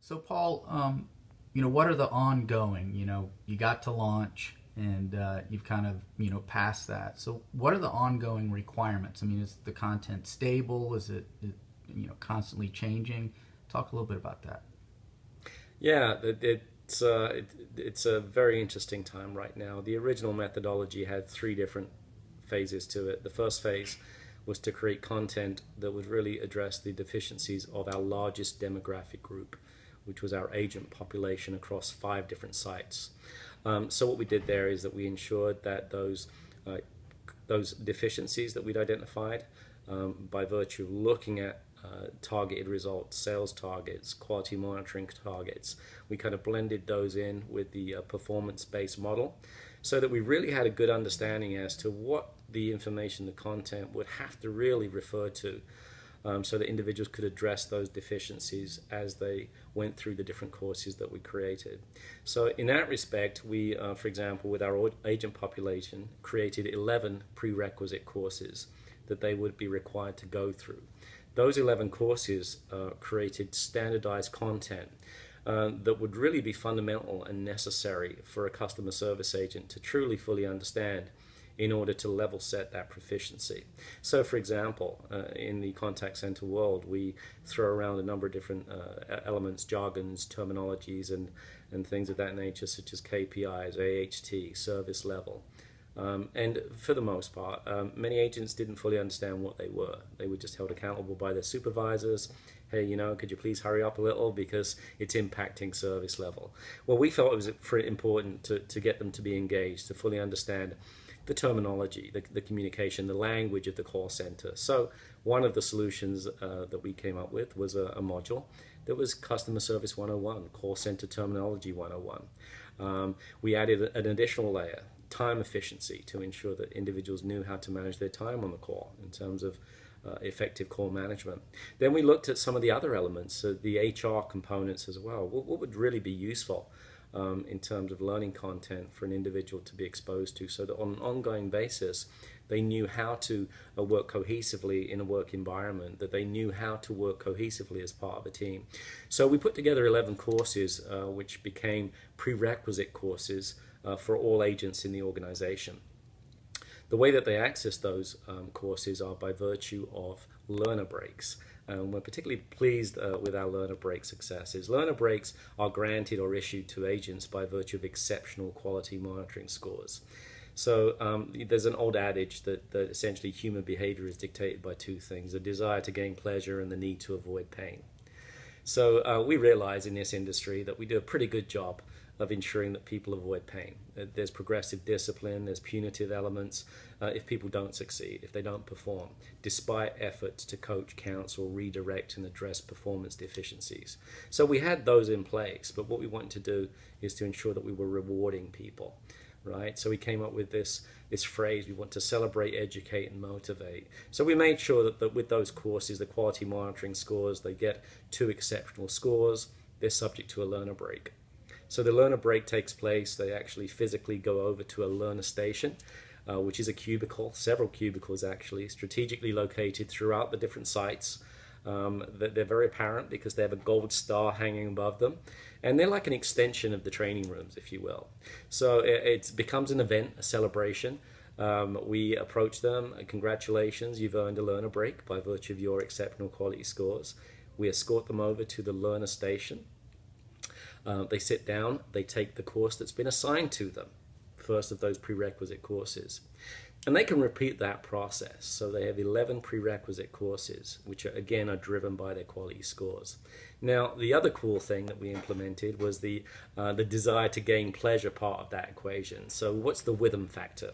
So, Paul, what are the ongoing? You got to launch and you've kind of, passed that. So, what are the ongoing requirements? I mean, is the content stable? Is it constantly changing? Talk a little bit about that. Yeah, it's a very interesting time right now. The original methodology had three different phases to it. The first phase was to create content that would really address the deficiencies of our largest demographic group, which was our agent population across 5 different sites. So what we did there is that we ensured that uh, those deficiencies that we'd identified, by virtue of looking at targeted results, sales targets, quality monitoring targets. We kind of blended those in with the performance-based model so that we really had a good understanding as to what the information, the content would have to really refer to, so that individuals could address those deficiencies as they went through the different courses that we created. So in that respect, we, for example, with our agent population, created 11 prerequisite courses that they would be required to go through. Those 11 courses created standardized content that would really be fundamental and necessary for a customer service agent to truly fully understand in order to level set that proficiency. So for example, in the contact center world, we throw around a number of different elements, jargons, terminologies, and things of that nature, such as KPIs, AHT, service level. And for the most part, many agents didn't fully understand what they were. They were just held accountable by their supervisors. Hey, could you please hurry up a little because it's impacting service level. Well, we felt it was pretty important to get them to be engaged, to fully understand the terminology, the communication, the language of the call center. So one of the solutions that we came up with was a module that was Customer Service 101, Call Center Terminology 101. We added an additional layer, time efficiency, to ensure that individuals knew how to manage their time on the call in terms of effective call management. Then we looked at some of the other elements, the HR components as well. What would really be useful in terms of learning content for an individual to be exposed to, so that on an ongoing basis they knew how to work cohesively in a work environment, that they knew how to work cohesively as part of a team. So we put together 11 courses which became prerequisite courses for all agents in the organization. The way that they access those courses are by virtue of learner breaks. We're particularly pleased with our learner break successes. Learner breaks are granted or issued to agents by virtue of exceptional quality monitoring scores. So there's an old adage that essentially human behavior is dictated by two things: the desire to gain pleasure and the need to avoid pain. So we realize in this industry that we do a pretty good job of ensuring that people avoid pain. There's progressive discipline, there's punitive elements if people don't succeed, if they don't perform, despite efforts to coach, counsel, redirect, and address performance deficiencies. So we had those in place, but what we wanted to do is to ensure that we were rewarding people. Right? So we came up with this phrase: we want to celebrate, educate, and motivate. So we made sure that with those courses, the quality monitoring scores, they get 2 exceptional scores. They're subject to a learner break. So the learner break takes place. They actually physically go over to a learner station, which is a cubicle, several cubicles actually, strategically located throughout the different sites. They're very apparent because they have a gold star hanging above them, and they're like an extension of the training rooms, if you will. So it becomes an event, a celebration. We approach them: congratulations, you've earned a learner break by virtue of your exceptional quality scores. We escort them over to the learner station. They sit down, they take the course that's been assigned to them, first of those prerequisite courses. And they can repeat that process. So they have 11 prerequisite courses, which again are driven by their quality scores. Now, the other cool thing that we implemented was the desire to gain pleasure part of that equation. So what's the Witham factor?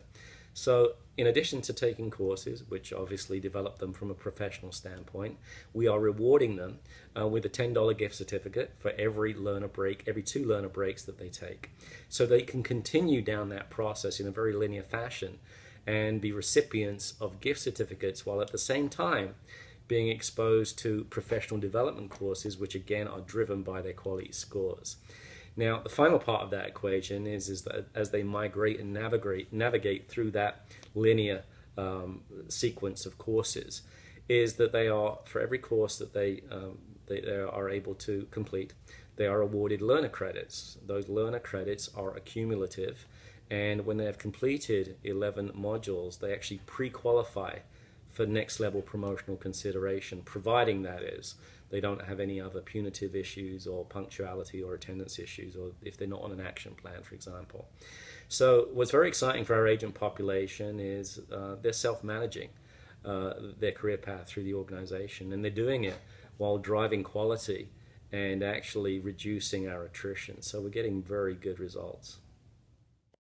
So in addition to taking courses, which obviously develop them from a professional standpoint, we are rewarding them with a $10 gift certificate for every learner break, every 2 learner breaks that they take. So they can continue down that process in a very linear fashion and be recipients of gift certificates while at the same time being exposed to professional development courses, which again are driven by their quality scores. Now, the final part of that equation is that as they migrate and navigate through that linear sequence of courses, is that they are, for every course that they they are able to complete, they are awarded learner credits. Those learner credits are accumulative, and when they have completed 11 modules, they actually pre-qualify for next level promotional consideration, providing that is they don't have any other punitive issues or punctuality or attendance issues, or if they're not on an action plan, for example. So what's very exciting for our agent population is they're self-managing their career path through the organization, and they're doing it while driving quality and actually reducing our attrition. So we're getting very good results.